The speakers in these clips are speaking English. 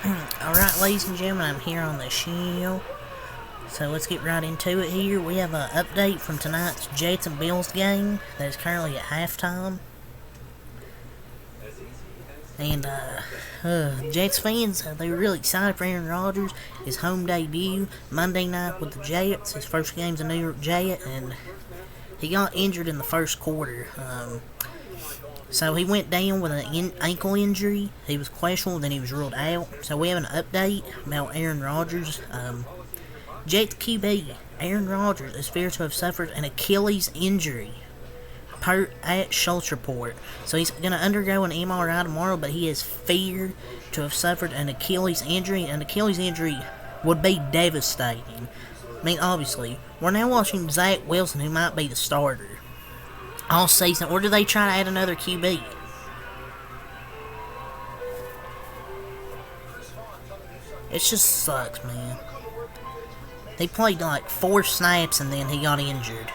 Alright, ladies and gentlemen, I'm here on the show. So let's get right into it here. We have an update from tonight's Jets and Bills game that is currently at halftime. And, Jets fans, they were really excited for Aaron Rodgers. His home debut Monday night with the Jets. His first game's a New York Jet, and he got injured in the first quarter. So he went down with an ankle injury. He was questionable, then he was ruled out. So we have an update about Aaron Rodgers. Jets QB Aaron Rodgers is feared to have suffered an Achilles injury, per at Schultz report. So he's going to undergo an MRI tomorrow, but he is feared to have suffered an Achilles injury. An Achilles injury would be devastating. I mean, obviously, we're now watching Zach Wilson, who might be the starter all season, or do they try to add another QB? It just sucks, man. They played like 4 snaps and then he got injured.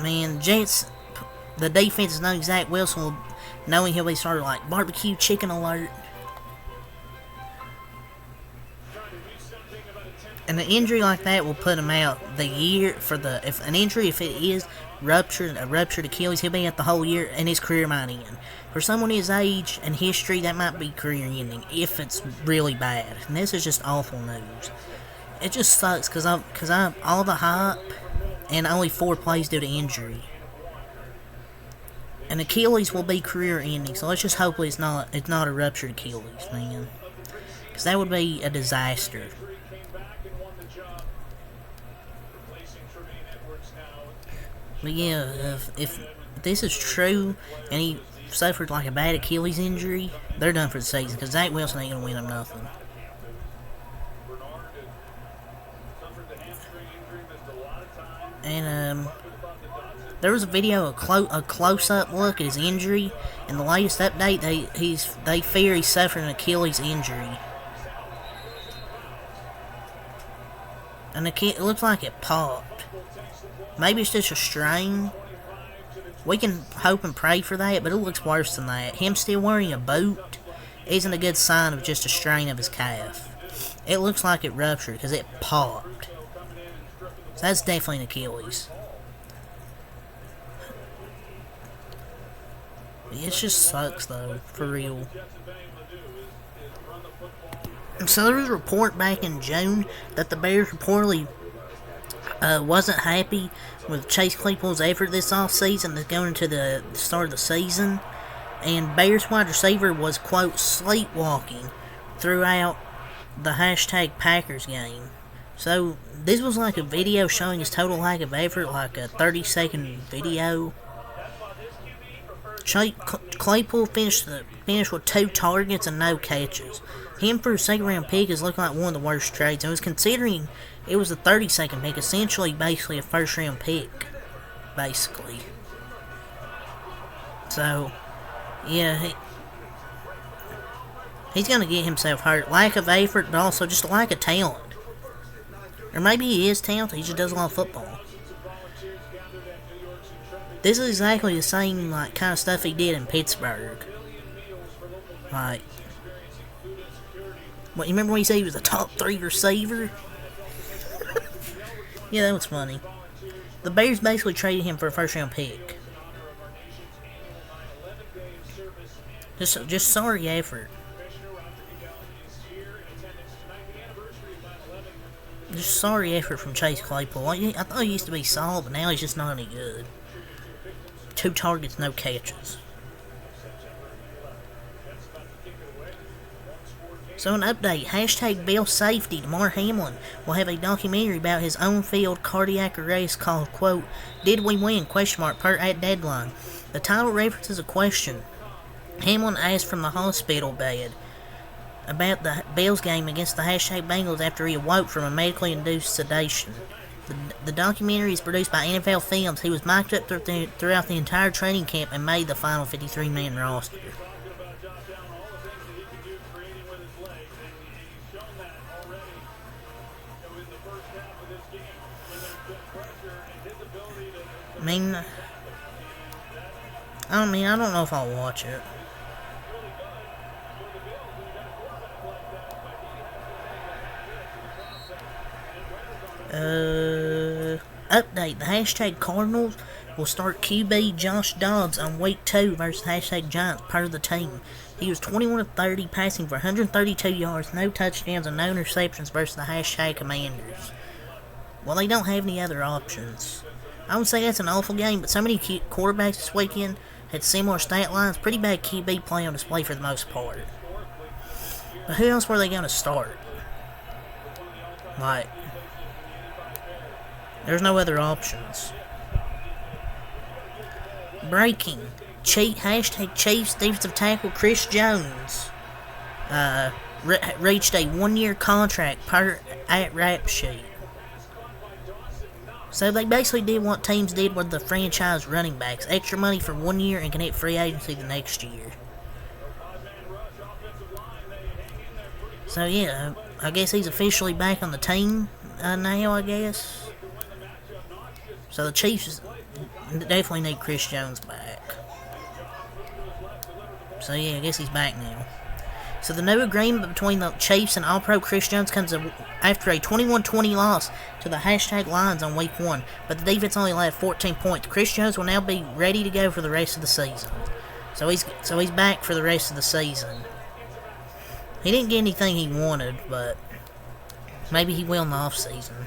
Man, Jets, the defense is knowing Zach Wilson, knowing he'll be started like barbecue chicken alert. And an injury like that will put him out the year for the. If it is a ruptured Achilles, he'll be out the whole year, and his career might end. For someone his age and history, that might be career ending if it's really bad. And this is just awful news. It just sucks because I'm all the hype and only 4 plays due to injury. And Achilles will be career ending, so let's just hope it's not a ruptured Achilles, man. Because that would be a disaster. But yeah, if this is true, and he suffered like a bad Achilles injury, they're done for the season, because Zach Wilson ain't going to win them nothing. And, there was a video, a close-up look at his injury, and the latest update, they fear he suffered an Achilles injury. And it looks like it popped. Maybe it's just a strain. We can hope and pray for that, but it looks worse than that. Him still wearing a boot isn't a good sign of just a strain of his calf. It looks like it ruptured because it popped. So that's definitely an Achilles. It just sucks though, for real. So there was a report back in June that the Bears reportedly wasn't happy with Chase Claypool's effort this offseason going into the start of the season. And Bears wide receiver was, quote, sleepwalking throughout the hashtag Packers game. So this was like a video showing his total lack of effort, like a 30-second video. Claypool finished with 2 targets and no catches. Him for a second-round pick is looking like one of the worst trades. I was considering it was a 30-second pick, basically a first-round pick, basically. So, yeah, he's going to get himself hurt. Lack of effort, but also just a lack of talent. Or maybe he is talented, he just does a lot of football. This is exactly the same kind of stuff he did in Pittsburgh. What, you remember when he said he was a top 3 receiver? Yeah, that was funny. The Bears basically traded him for a first-round pick. Just sorry effort. Just sorry effort from Chase Claypool. I thought he used to be solid, but now he's just not any good. 2 targets, no catches. So an update, hashtag Bill Safety, Damar Hamlin will have a documentary about his on-field cardiac arrest called, quote, Did We Win? Per at Deadline. The title references a question Hamlin asked from the hospital bed about the Bills game against the hashtag Bengals after he awoke from a medically induced sedation. The documentary is produced by NFL Films. He was mic'd up throughout the entire training camp and made the final 53-man roster. I mean, I mean, I don't know if I'll watch it. Update. The hashtag Cardinals will start QB Josh Dobbs on week 2 versus hashtag Giants per the team. He was 21 of 30, passing for 132 yards, no touchdowns, and no interceptions versus the hashtag Commanders. Well, they don't have any other options. I would say that's an awful game, but so many quarterbacks this weekend had similar stat lines. Pretty bad QB play on display for the most part. But who else were they going to start? Like, there's no other options. Breaking. Hashtag Chiefs defensive tackle Chris Jones reached a 1-year contract per at Rap Sheet. So they basically did what teams did with the franchise running backs. Extra money for 1 year and can hit free agency the next year. So yeah, I guess he's officially back on the team now, I guess. So the Chiefs definitely need Chris Jones back. So yeah, I guess he's back now. So the new agreement between the Chiefs and All-Pro Chris Jones comes after a 21-20 loss to the hashtag Lions on week 1, but the defense only allowed 14 points. Chris Jones will now be ready to go for the rest of the season. So he's back for the rest of the season. He didn't get anything he wanted, but maybe he will in the offseason.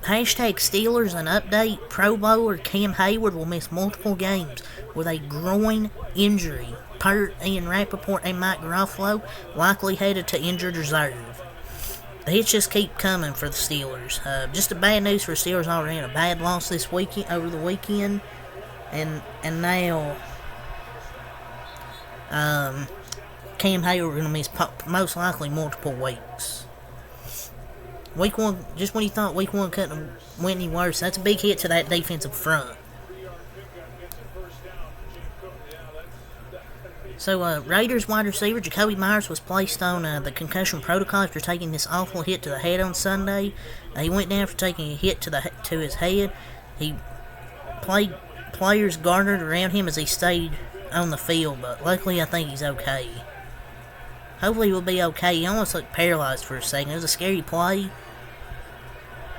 Hashtag Steelers an update. Pro Bowler Cam Hayward will miss multiple games with a groin injury. Per Ian Rappaport and Mike Garofalo, likely headed to injured reserve. The hits just keep coming for the Steelers. Just a bad news for Steelers already. A bad loss this weekend, over the weekend, and now Cam Hayward going to miss most likely multiple weeks. Week 1, just when you thought week 1 couldn't win any worse, that's a big hit to that defensive front. So, Raiders wide receiver Jacoby Myers was placed on the concussion protocol after taking this awful hit to the head on Sunday. He went down for taking a hit to his head. Players garnered around him as he stayed on the field, but luckily I think he's okay. Hopefully he'll be okay. He almost looked paralyzed for a second. It was a scary play.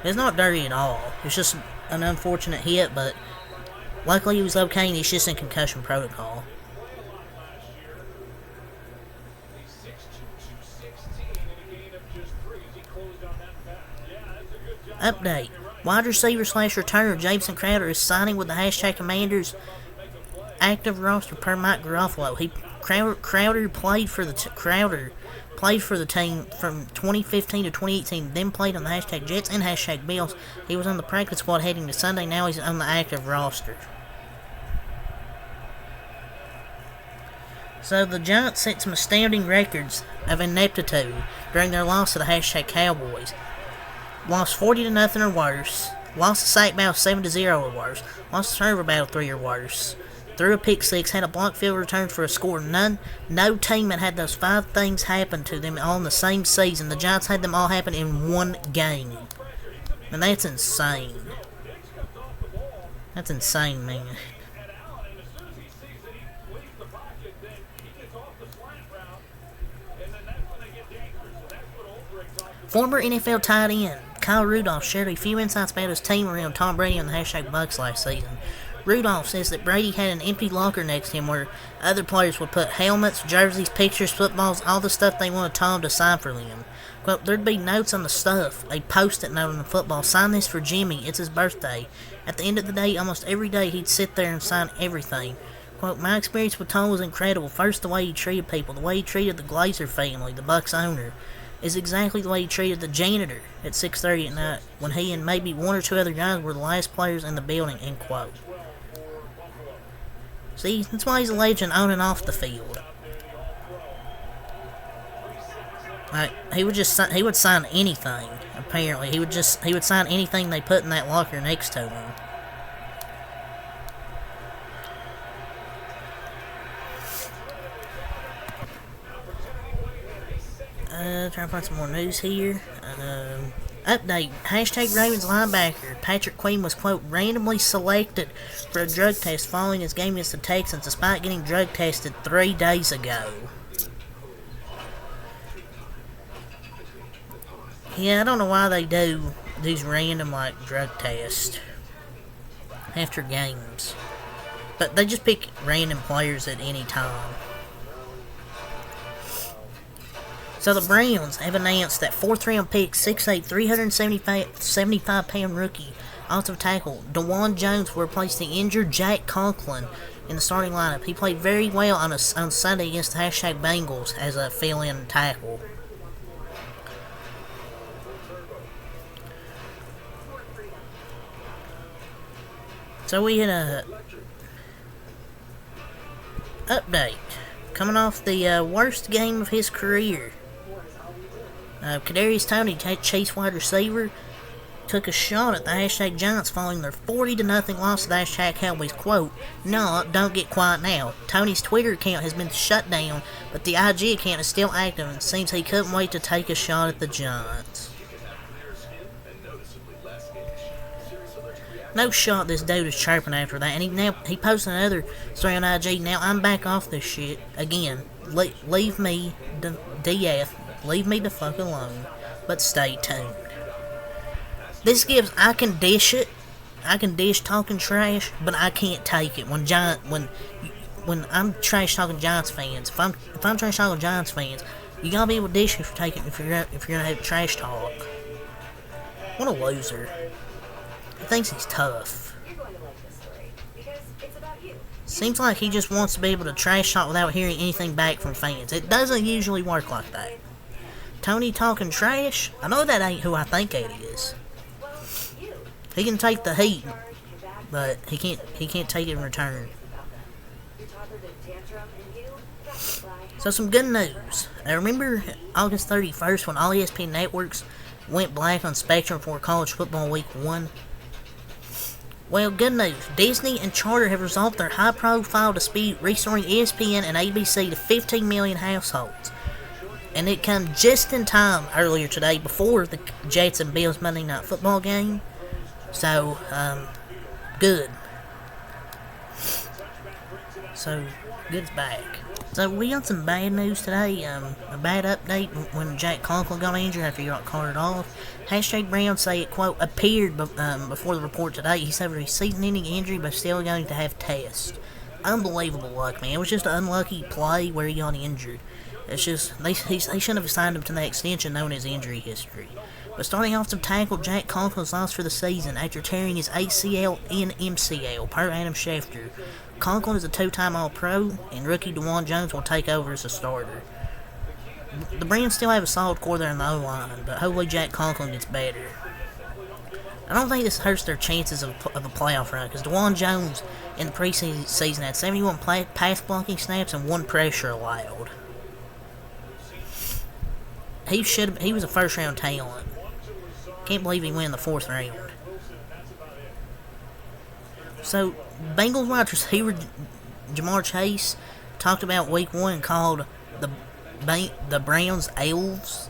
It's not dirty at all. It's just an unfortunate hit, but luckily he was okay and he's just in concussion protocol. Update. Wide receiver / returner Jameson Crowder is signing with the hashtag Commanders active roster per Mike Garofalo. Crowder played for the team from 2015 to 2018, then played on the hashtag Jets and hashtag Bills. He was on the practice squad heading to Sunday. Now he's on the active roster. So the Giants set some astounding records of ineptitude during their loss to the hashtag Cowboys. Lost 40-0 or worse. Lost a sack battle 7-0 or worse. Lost a turnover battle 3 or worse. Threw a pick 6, had a blocked field return for a score. No team had those 5 things happen to them all in the same season. The Giants had them all happen in one game. And that's insane. That's insane, man. Former NFL tight end Kyle Rudolph shared a few insights about his team around Tom Brady on the hashtag Bucs last season. Rudolph says that Brady had an empty locker next to him where other players would put helmets, jerseys, pictures, footballs, all the stuff they wanted Tom to sign for them. Quote, there'd be notes on the stuff, a post-it note on the football, sign this for Jimmy, it's his birthday. At the end of the day, almost every day he'd sit there and sign everything. Quote, my experience with Tom was incredible. First, the way he treated people, the way he treated the Glazer family, the Bucs owner, is exactly the way he treated the janitor at 6:30 at night when he and maybe 1 or 2 other guys were the last players in the building, end quote. See, that's why he's a legend on and off the field. Like, he would sign anything, apparently. He would sign anything they put in that locker next to him. Trying to find some more news here. Update. Hashtag Ravens linebacker Patrick Queen was, quote, randomly selected for a drug test following his game against the Texans despite getting drug tested 3 days ago. Yeah, I don't know why they do these random, like, drug tests after games. But they just pick random players at any time. So the Browns have announced that 4th round pick, 6'8", 375-pound rookie offensive tackle DeJuan Jones will replace the injured Jack Conklin in the starting lineup. He played very well on Sunday against the hashtag Bengals as a fill-in tackle. So we had a update coming off the worst game of his career. Kadarius Toney, Chase wide receiver, took a shot at the hashtag Giants following their 40-0 loss to the hashtag Cowboys. Quote, "No, don't get quiet now." Toney's Twitter account has been shut down, but the IG account is still active and it seems he couldn't wait to take a shot at the Giants. No shot this dude is chirping after that, and he posted another story on IG. "Now I'm back off this shit again. Leave me, DF. Leave me the fuck alone. But stay tuned." This gives, I can dish it. I can dish talking trash, but I can't take it when I'm trash talking Giants fans. If I'm trash talking Giants fans, you gotta be able to dish if you're gonna have trash talk. What a loser. He thinks he's tough. Seems like he just wants to be able to trash talk without hearing anything back from fans. It doesn't usually work like that. Tony talking trash? I know that ain't who I think it is. He can take the heat, but he can't take it in return. So some good news. I remember August 31st when all ESPN networks went black on Spectrum for college football week 1. Well, good news. Disney and Charter have resolved their high-profile dispute, restoring ESPN and ABC to 15 million households. And it came just in time earlier today before the Jets and Bills Monday Night Football game. So, good. So, good's back. So, we got some bad news today. A bad update when Jack Conklin got injured after he got carted off. Hashtag Brown say it, quote, appeared before the report today. He suffered a season-ending injury but still going to have tests. Unbelievable luck, man. It was just an unlucky play where he got injured. It's just, they shouldn't have signed him to that extension known as injury history. But starting off some tackle, Jack Conklin was lost for the season after tearing his ACL and MCL, per Adam Schefter. Conklin is a 2-time All-Pro, and rookie DeJuan Jones will take over as a starter. The Browns still have a solid core there in the O-line, but hopefully Jack Conklin gets better. I don't think this hurts their chances of a playoff run, because DeJuan Jones in the preseason had 71 pass blocking snaps and 1 pressure allowed. He was a first-round talent. Can't believe he went in the 4th round. So, Bengals wide receiver Jamar Chase talked about week 1 and called the Browns elves,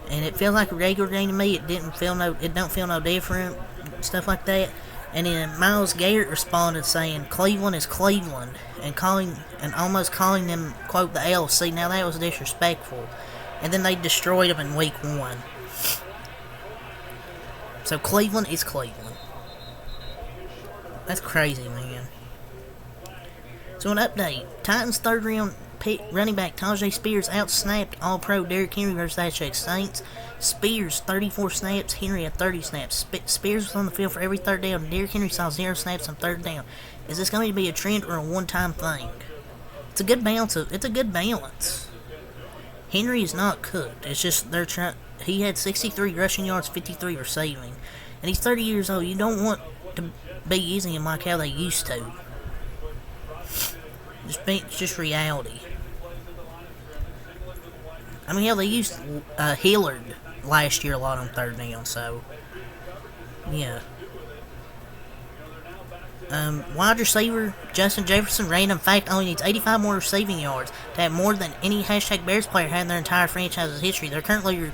and it feels like a regular game to me. It don't feel no different, stuff like that. And then Myles Garrett responded saying Cleveland is Cleveland, and almost calling them, quote, the LC. Now that was disrespectful. And then they destroyed them in week 1. So Cleveland is Cleveland. That's crazy, man. So an update. Titans 3rd round pick running back Tyjae Spears outsnapped All-Pro Derrick Henry versus the Saints. Spears 34 snaps, Henry had 30 snaps. Spears was on the field for every 3rd down. Derrick Henry saw 0 snaps on 3rd down. Is this going to be a trend or a one-time thing? It's a good balance. Henry is not cooked. It's just he had 63 rushing yards, 53 receiving. And he's 30 years old. You don't want to be using him like how they used to. It's just reality. I mean, hell, they used Hillard last year a lot on 3rd down, so, yeah. Wide receiver Justin Jefferson, random fact, only needs 85 more receiving yards to have more than any hashtag Bears player had in their entire franchise's history. Their current leader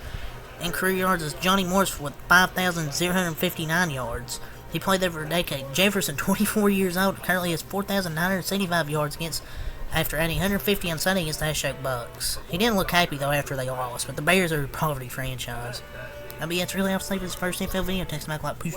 in career yards is Johnny Morris with 5,059 yards. He played there for a decade. Jefferson, 24 years old, currently has 4,975 yards against after adding 150 on Sunday against the hashtag Bucks. He didn't look happy though after they lost, but the Bears are a poverty franchise. That'll be it. Really, I'll save his first NFL video. Text Mac like, peace.